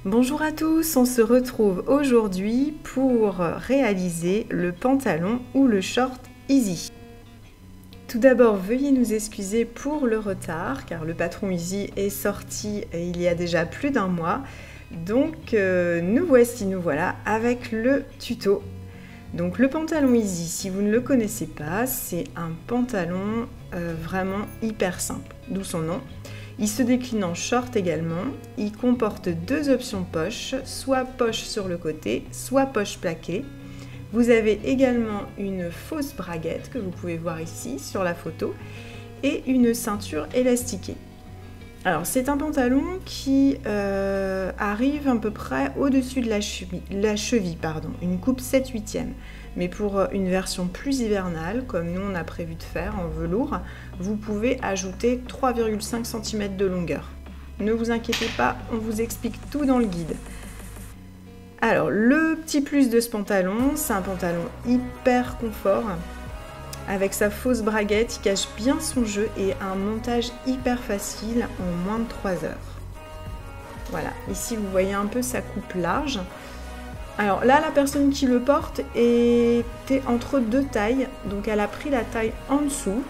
Bonjour à tous, on se retrouve aujourd'hui pour réaliser le pantalon ou le short Easy. Tout d'abord, veuillez nous excuser pour le retard car le patron Easy est sorti il y a déjà plus d'un mois. Donc nous voilà avec le tuto. Donc le pantalon Easy, si vous ne le connaissez pas, c'est un pantalon vraiment hyper simple, d'où son nom. Il se décline en short également, il comporte deux options poches, soit poche sur le côté, soit poche plaquée. Vous avez également une fausse braguette que vous pouvez voir ici sur la photo et une ceinture élastiquée. Alors c'est un pantalon qui arrive à peu près au-dessus de la cheville, une coupe 7/8e. Mais pour une version plus hivernale, comme nous on a prévu de faire en velours, vous pouvez ajouter 3,5 cm de longueur. Ne vous inquiétez pas, on vous explique tout dans le guide. Alors le petit plus de ce pantalon, c'est un pantalon hyper confort, avec sa fausse braguette, il cache bien son jeu et un montage hyper facile en moins de 3 heures. Voilà, ici vous voyez un peu sa coupe large. Alors là, la personne qui le porte était entre deux tailles, donc elle a pris la taille en dessous.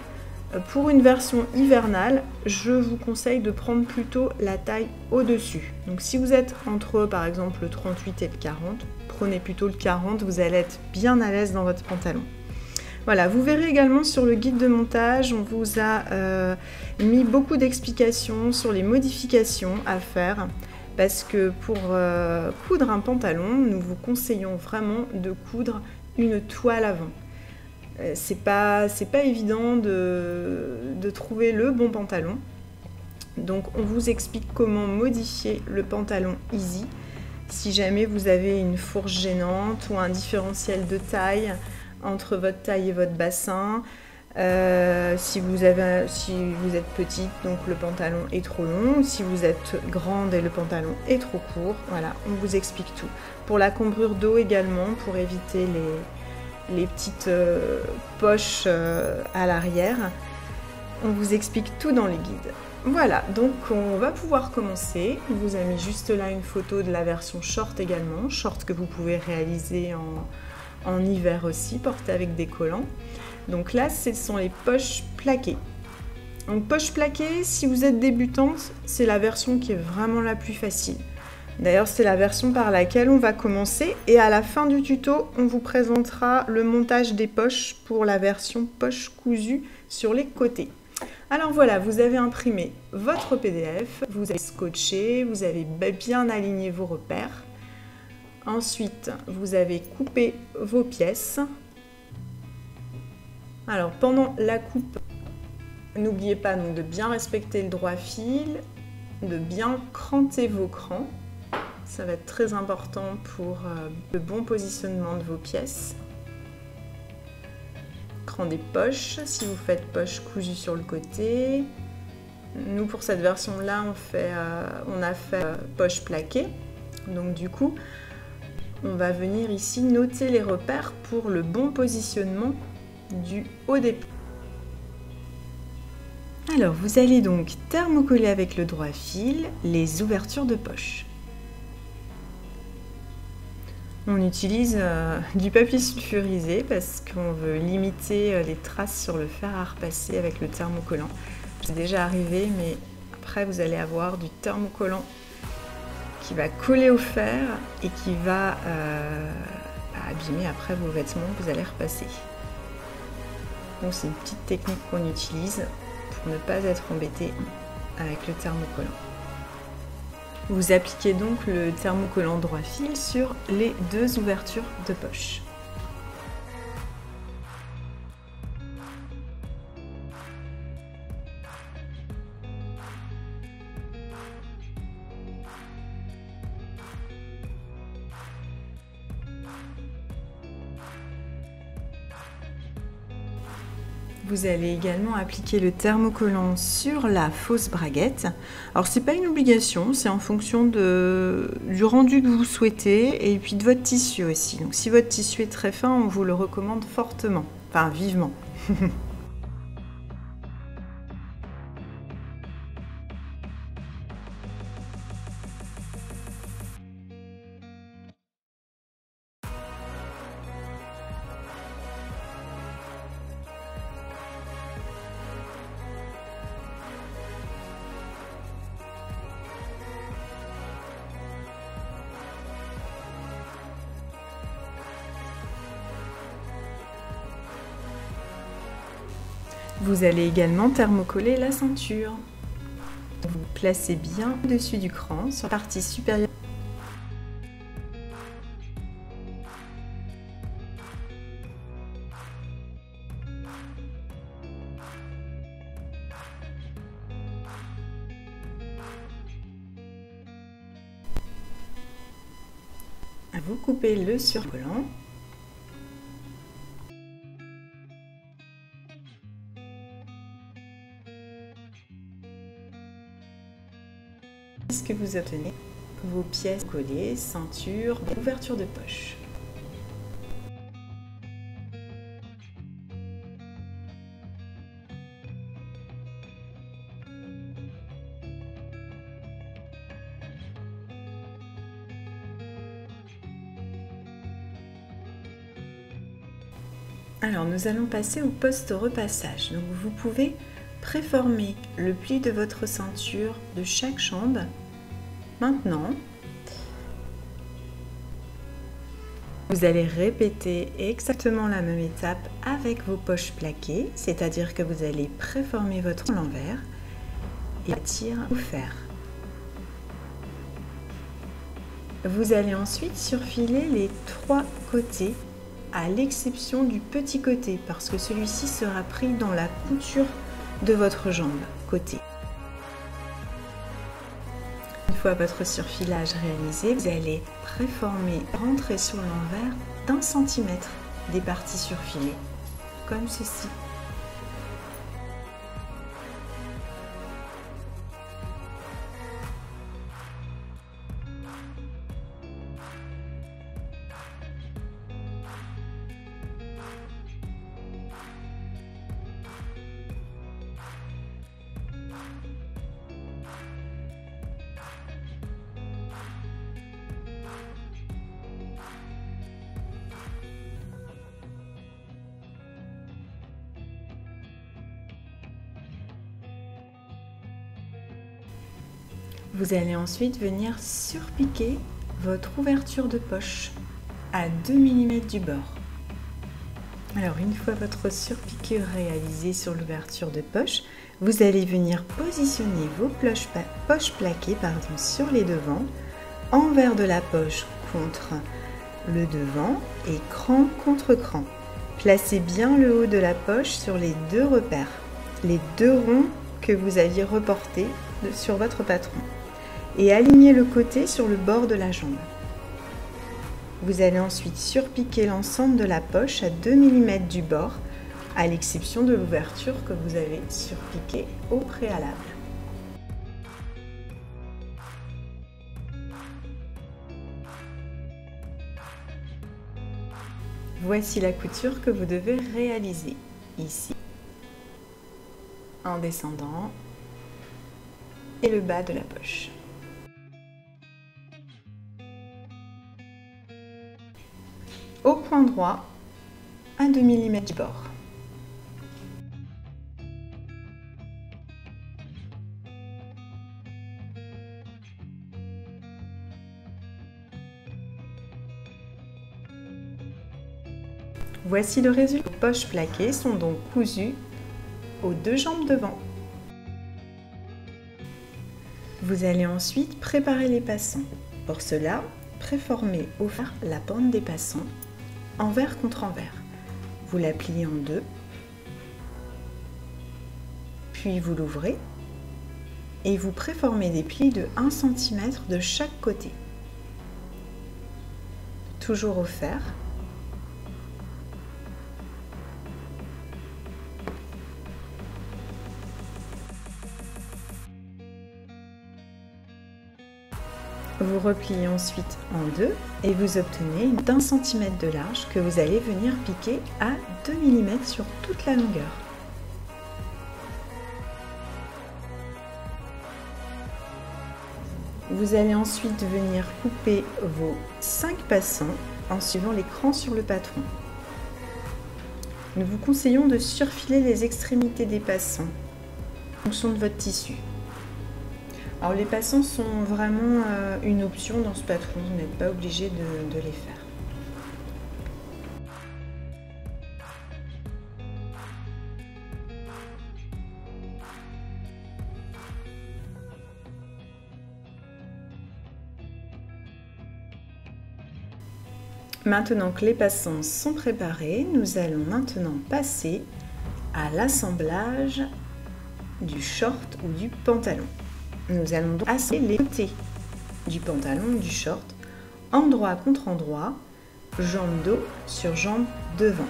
Pour une version hivernale, je vous conseille de prendre plutôt la taille au-dessus. Donc si vous êtes entre par exemple le 38 et le 40, prenez plutôt le 40, vous allez être bien à l'aise dans votre pantalon. Voilà, vous verrez également sur le guide de montage, on vous a mis beaucoup d'explications sur les modifications à faire. Parce que pour coudre un pantalon, nous vous conseillons vraiment de coudre une toile avant. C'est pas évident de trouver le bon pantalon. Donc on vous explique comment modifier le pantalon Easy. Si jamais vous avez une fourche gênante ou un différentiel de taille entre votre taille et votre bassin. Si vous êtes petite, donc le pantalon est trop long. Si vous êtes grande et le pantalon est trop court, voilà, on vous explique tout. Pour la cambrure dos également, pour éviter les petites poches à l'arrière, on vous explique tout dans les guides. Voilà, donc on va pouvoir commencer. On vous a mis juste là une photo de la version short également, short que vous pouvez réaliser en hiver aussi, porté avec des collants. Donc là, ce sont les poches plaquées. Donc poches plaquées, si vous êtes débutante, c'est la version qui est vraiment la plus facile. D'ailleurs, c'est la version par laquelle on va commencer. Et à la fin du tuto, on vous présentera le montage des poches pour la version poche cousue sur les côtés. Alors voilà, vous avez imprimé votre PDF, vous avez scotché, vous avez bien aligné vos repères. Ensuite, vous avez coupé vos pièces. Alors pendant la coupe, n'oubliez pas donc de bien respecter le droit fil, de bien cranter vos crans. Ça va être très important pour le bon positionnement de vos pièces. Cran des poches, si vous faites poche cousue sur le côté. Nous pour cette version-là, on a fait poche plaquée. Donc du coup, on va venir ici noter les repères pour le bon positionnement du haut des plis. Alors vous allez donc thermocoller avec le droit fil les ouvertures de poche. On utilise du papier sulfurisé parce qu'on veut limiter les traces sur le fer à repasser avec le thermocollant. C'est déjà arrivé, mais après vous allez avoir du thermocollant qui va coller au fer et qui va abîmer après vos vêtements que vous allez repasser. Donc c'est une petite technique qu'on utilise pour ne pas être embêté avec le thermocollant. Vous appliquez donc le thermocollant droit fil sur les deux ouvertures de poche. Vous allez également appliquer le thermocollant sur la fausse braguette. Alors c'est pas une obligation, c'est en fonction du rendu que vous souhaitez et puis de votre tissu aussi. Donc si votre tissu est très fin, on vous le recommande fortement, enfin vivement. Vous allez également thermocoller la ceinture. Vous placez bien au-dessus du cran sur la partie supérieure. Vous coupez le surcollant. Est-ce que vous obtenez vos pièces collées, ceinture, ouverture de poche? Alors nous allons passer au post-repassage. Donc vous pouvez préformer le pli de votre ceinture de chaque jambe. Maintenant, vous allez répéter exactement la même étape avec vos poches plaquées, c'est-à-dire que vous allez préformer votre l'envers et bâtir au fer. Vous allez ensuite surfiler les 3 côtés, à l'exception du petit côté, parce que celui-ci sera pris dans la couture de votre jambe côté. Une fois votre surfilage réalisé, vous allez préformer, rentrer sur l'envers d'1 centimètre des parties surfilées, comme ceci. Vous allez ensuite venir surpiquer votre ouverture de poche à 2 mm du bord. Alors une fois votre surpiqûre réalisée sur l'ouverture de poche, vous allez venir positionner vos poches plaquées sur les devants, envers de la poche contre le devant et cran contre cran. Placez bien le haut de la poche sur les 2 repères, les 2 ronds que vous aviez reportés sur votre patron, et alignez le côté sur le bord de la jambe. Vous allez ensuite surpiquer l'ensemble de la poche à 2 mm du bord, à l'exception de l'ouverture que vous avez surpiquée au préalable. Voici la couture que vous devez réaliser ici, en descendant, et le bas de la poche. Au point droit, à 2 mm du bord. Voici le résultat. Les poches plaquées sont donc cousues aux 2 jambes devant. Vous allez ensuite préparer les passants. Pour cela, préformez au fer la bande des passants, envers contre envers. Vous la pliez en 2, puis vous l'ouvrez et vous préformez des plis de 1 cm de chaque côté. Toujours au fer. Vous repliez ensuite en 2 et vous obtenez d'1 cm de large que vous allez venir piquer à 2 mm sur toute la longueur. Vous allez ensuite venir couper vos 5 passants en suivant les crans sur le patron. Nous vous conseillons de surfiler les extrémités des passants en fonction de votre tissu. Alors les passants sont vraiment une option dans ce patron, vous n'êtes pas obligé de les faire. Maintenant que les passants sont préparés, nous allons maintenant passer à l'assemblage du short ou du pantalon. Nous allons donc assembler les côtés du pantalon ou du short, endroit contre endroit, jambe dos sur jambe devant.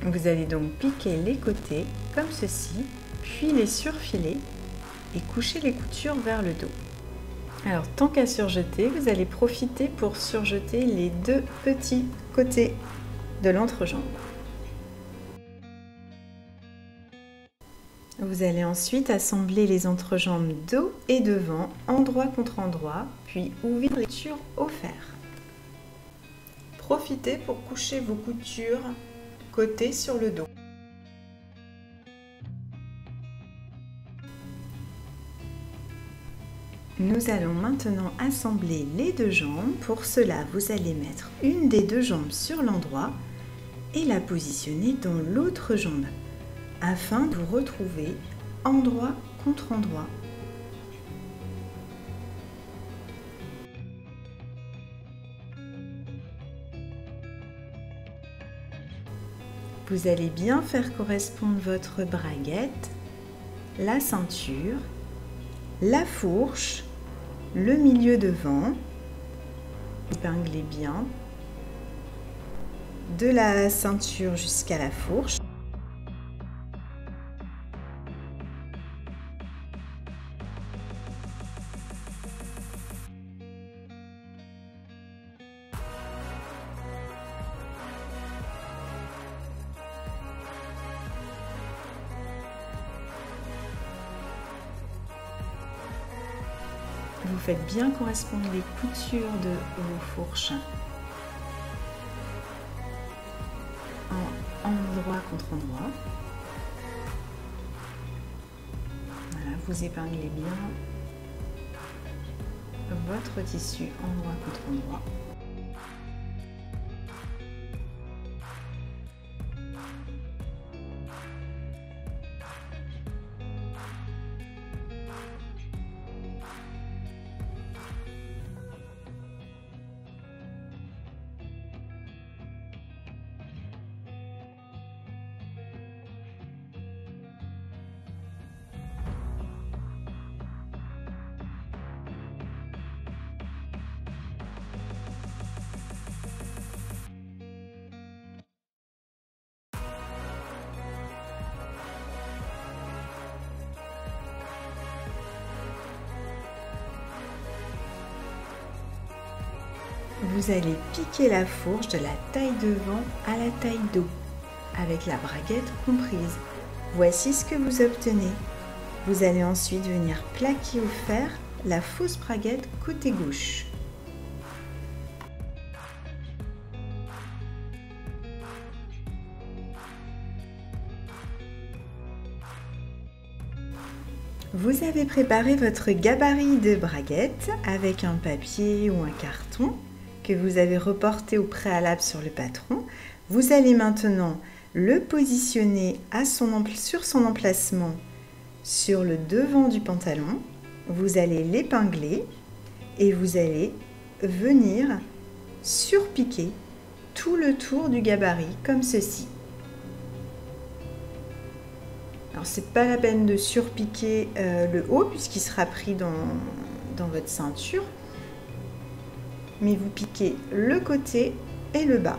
Vous allez donc piquer les côtés comme ceci, puis les surfiler et coucher les coutures vers le dos. Alors tant qu'à surjeter, vous allez profiter pour surjeter les deux petits côtés de l'entrejambe. Vous allez ensuite assembler les entrejambes dos et devant, endroit contre endroit, puis ouvrir les coutures au fer. Profitez pour coucher vos coutures côté sur le dos. Nous allons maintenant assembler les deux jambes. Pour cela, vous allez mettre une des deux jambes sur l'endroit et la positionner dans l'autre jambe afin de vous retrouver endroit contre endroit. Vous allez bien faire correspondre votre braguette, la ceinture, la fourche, le milieu devant, épinglez bien, de la ceinture jusqu'à la fourche. Vous faites bien correspondre les coutures de vos fourches en endroit contre endroit. Voilà, vous épinglez bien votre tissu endroit contre endroit. Vous allez piquer la fourche de la taille devant à la taille dos, avec la braguette comprise. Voici ce que vous obtenez. Vous allez ensuite venir plaquer au fer la fausse braguette côté gauche. Vous avez préparé votre gabarit de braguette avec un papier ou un carton que vous avez reporté au préalable sur le patron. Vous allez maintenant le positionner sur son emplacement sur le devant du pantalon. Vous allez l'épingler et vous allez venir surpiquer tout le tour du gabarit comme ceci. Alors c'est pas la peine de surpiquer le haut puisqu'il sera pris dans votre ceinture, mais vous piquez le côté et le bas.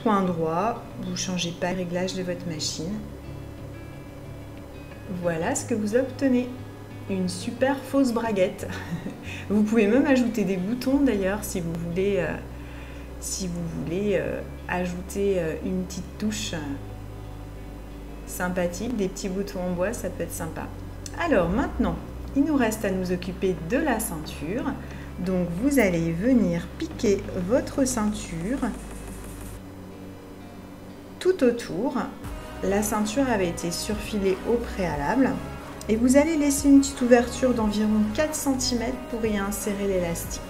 Point droit, vous ne changez pas le réglage de votre machine. Voilà ce que vous obtenez, une super fausse braguette. Vous pouvez même ajouter des boutons d'ailleurs si vous voulez ajouter une petite touche sympathique, des petits boutons en bois, ça peut être sympa. Alors maintenant, il nous reste à nous occuper de la ceinture. Donc vous allez venir piquer votre ceinture tout autour, la ceinture avait été surfilée au préalable et vous allez laisser une petite ouverture d'environ 4 cm pour y insérer l'élastique.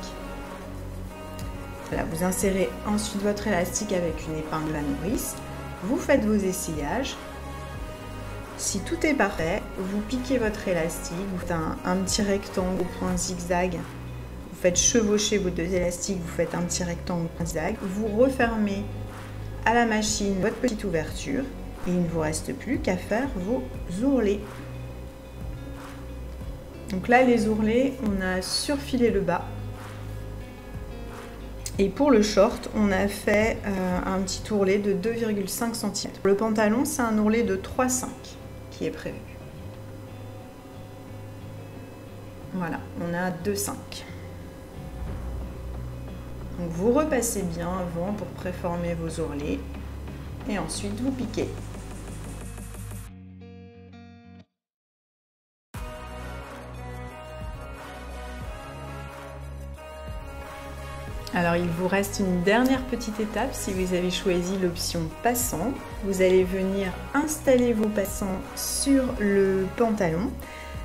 Voilà, vous insérez ensuite votre élastique avec une épingle à nourrice, vous faites vos essayages. Si tout est parfait, vous piquez votre élastique, vous faites un petit rectangle au point zigzag, vous faites chevaucher vos deux élastiques, vous faites un petit rectangle au point zigzag, vous refermez à la machine votre petite ouverture et il ne vous reste plus qu'à faire vos ourlets. Donc là, les ourlets, on a surfilé le bas. Et pour le short, on a fait un petit ourlet de 2,5 cm. Pour le pantalon, c'est un ourlet de 3,5 qui est prévu. Voilà, on a 2,5. Donc vous repassez bien avant pour préformer vos ourlets et ensuite vous piquez. Alors il vous reste une dernière petite étape si vous avez choisi l'option passant. Vous allez venir installer vos passants sur le pantalon.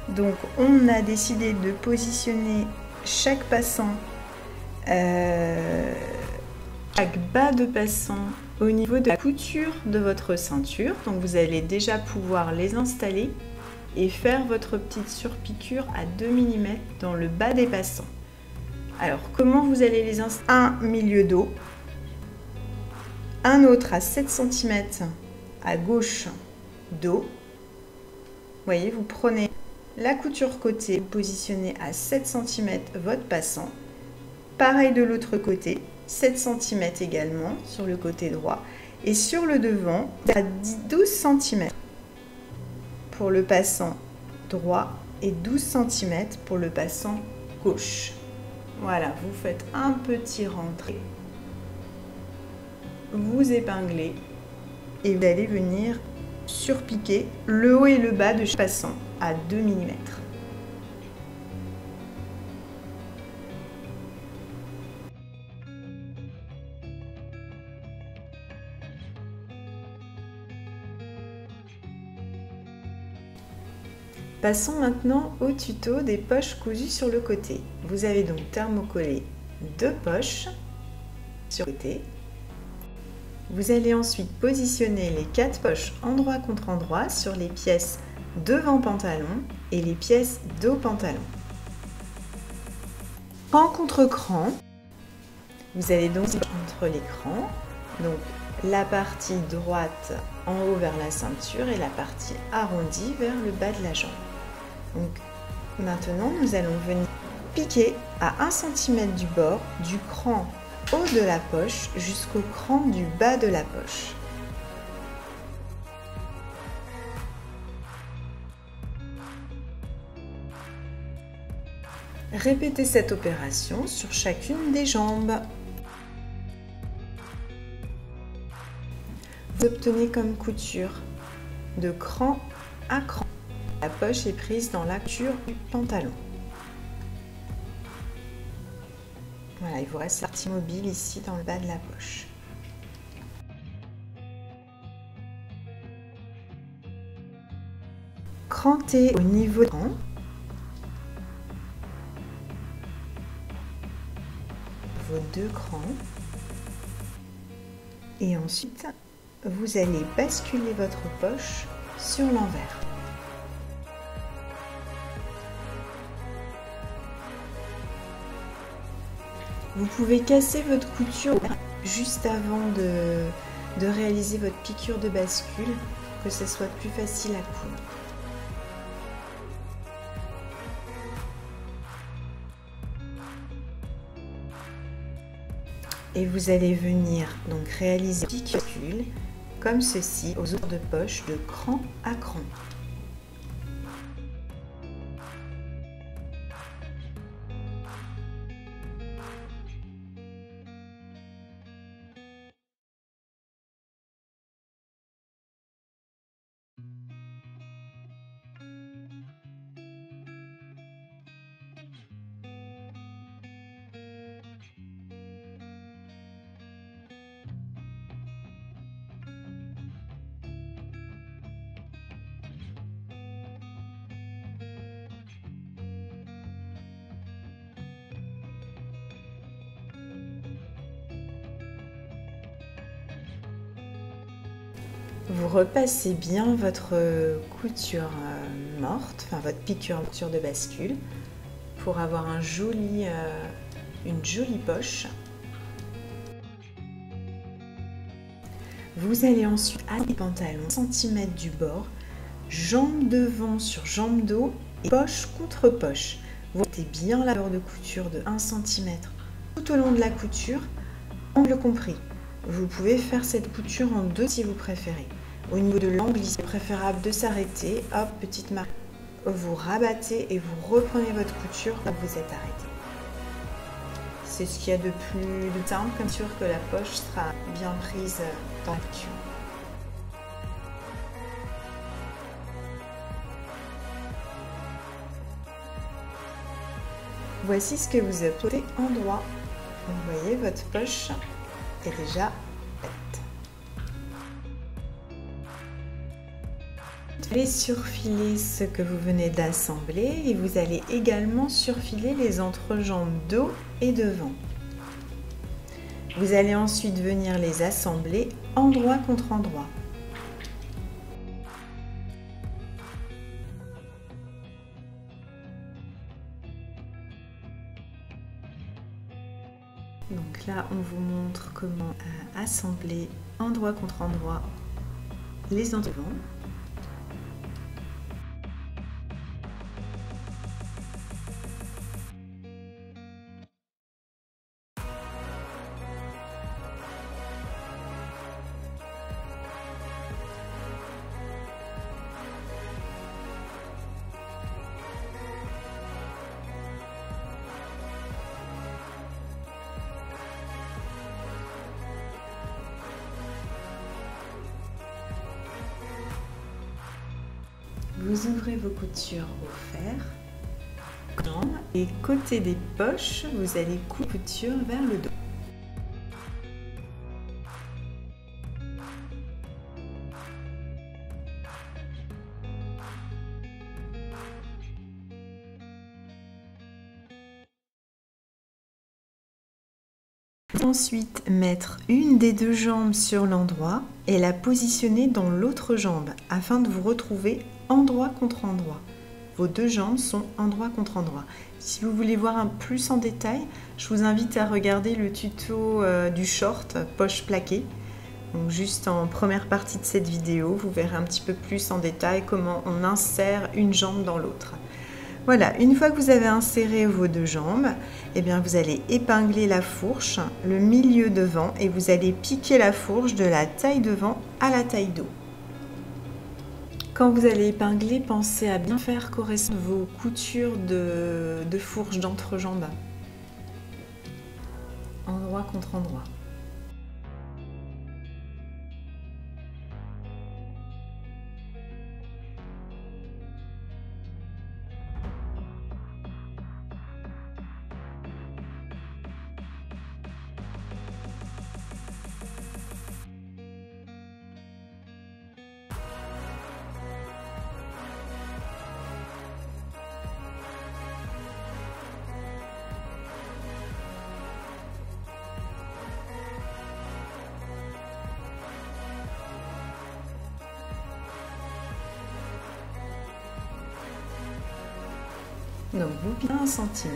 Donc on a décidé de positionner chaque passant, chaque bas de passant au niveau de la couture de votre ceinture. Donc vous allez déjà pouvoir les installer et faire votre petite surpiqûre à 2 mm dans le bas des passants. Alors, comment vous allez les installer? Un milieu dos, un autre à 7 cm à gauche dos. Vous voyez, vous prenez la couture côté, vous positionnez à 7 cm votre passant. Pareil de l'autre côté, 7 cm également sur le côté droit. Et sur le devant, à 12 cm pour le passant droit et 12 cm pour le passant gauche. Voilà, vous faites un petit rentré, vous épinglez et vous allez venir surpiquer le haut et le bas de chaque passant à 2 mm. Passons maintenant au tuto des poches cousues sur le côté. Vous avez donc thermocollé 2 poches sur le côté. Vous allez ensuite positionner les 4 poches endroit contre endroit sur les pièces devant pantalon et les pièces dos pantalon. Cran contre cran, vous allez donc entre les crans, donc la partie droite en haut vers la ceinture et la partie arrondie vers le bas de la jambe. Donc maintenant nous allons venir piquer à 1 cm du bord du cran haut de la poche jusqu'au cran du bas de la poche. Répétez cette opération sur chacune des jambes. Vous obtenez comme couture de cran à cran. La poche est prise dans la couture du pantalon. Voilà, il vous reste la partie mobile ici dans le bas de la poche. Crantez au niveau du cran. Vos 2 crans. Et ensuite, vous allez basculer votre poche sur l'envers. Vous pouvez casser votre couture juste avant de réaliser votre piqûre de bascule, pour que ce soit plus facile à coudre. Et vous allez venir donc réaliser une piqûre comme ceci aux autres de poche de cran à cran. Vous repassez bien votre couture morte, enfin votre piqûre de bascule, pour avoir une jolie poche. Vous allez ensuite aligner les pantalons centimètres du bord, jambe devant sur jambe dos et poche contre poche. Vous mettez bien la largeur de couture de 1 cm tout au long de la couture, angle compris. Vous pouvez faire cette couture en deux si vous préférez. Au niveau de l'angle, il est préférable de s'arrêter. Hop, petite marque. Vous rabattez et vous reprenez votre couture quand vous êtes arrêté. C'est ce qu'il y a de plus simple, comme sûr que la poche sera bien prise dans la couture. Voici ce que vous obtenez en droit. Vous voyez, votre poche est déjà faite. Vous allez surfiler ce que vous venez d'assembler et vous allez également surfiler les entrejambes dos et devant. Vous allez ensuite venir les assembler endroit contre endroit. Donc là, on vous montre comment assembler endroit contre endroit les entrejambes. Vous ouvrez vos coutures au fer et côté des poches, vous allez couture vers le dos. Ensuite, mettre une des deux jambes sur l'endroit et la positionner dans l'autre jambe afin de vous retrouver endroit contre endroit. Vos deux jambes sont endroit contre endroit. Si vous voulez voir un plus en détail, je vous invite à regarder le tuto du short poche plaquée. Donc juste en première partie de cette vidéo, vous verrez un petit peu plus en détail comment on insère une jambe dans l'autre. Voilà, une fois que vous avez inséré vos deux jambes, eh bien vous allez épingler la fourche, le milieu devant, et vous allez piquer la fourche de la taille devant à la taille dos. Quand vous allez épingler, pensez à bien faire correspondre vos coutures de fourche d'entrejambe, endroit contre endroit. Donc vous piquez 1 cm,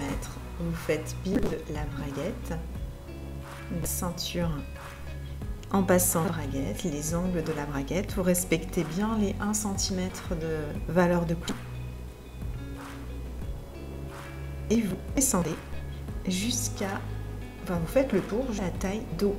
vous faites pile la braguette, la ceinture en passant la braguette, les angles de la braguette, vous respectez bien les 1 cm de valeur de coupe. Et vous descendez jusqu'à, enfin vous faites le tour jusqu'à la taille dos.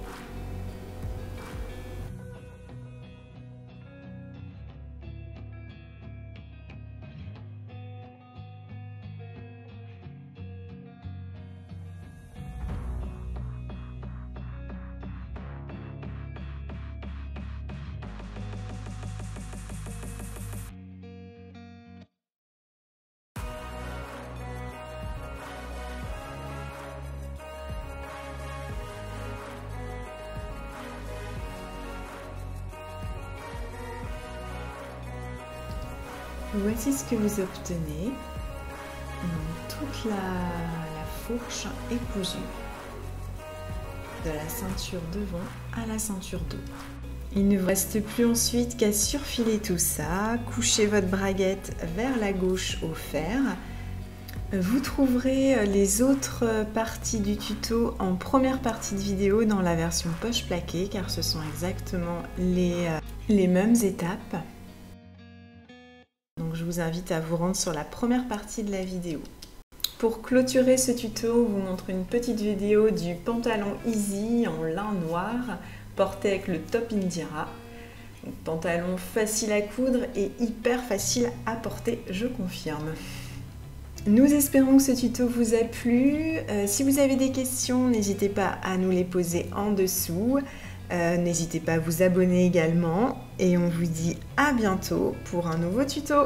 Voici ce que vous obtenez. Toute la fourche est cousue, de la ceinture devant à la ceinture dos. Il ne vous reste plus ensuite qu'à surfiler tout ça, coucher votre braguette vers la gauche au fer. Vous trouverez les autres parties du tuto en première partie de vidéo dans la version poche plaquée car ce sont exactement les mêmes étapes. Donc je vous invite à vous rendre sur la première partie de la vidéo. Pour clôturer ce tuto, on vous montre une petite vidéo du pantalon Easy en lin noir porté avec le top Indira. Donc, pantalon facile à coudre et hyper facile à porter, je confirme. Nous espérons que ce tuto vous a plu. Si vous avez des questions, n'hésitez pas à nous les poser en dessous. N'hésitez pas à vous abonner également. Et on vous dit à bientôt pour un nouveau tuto.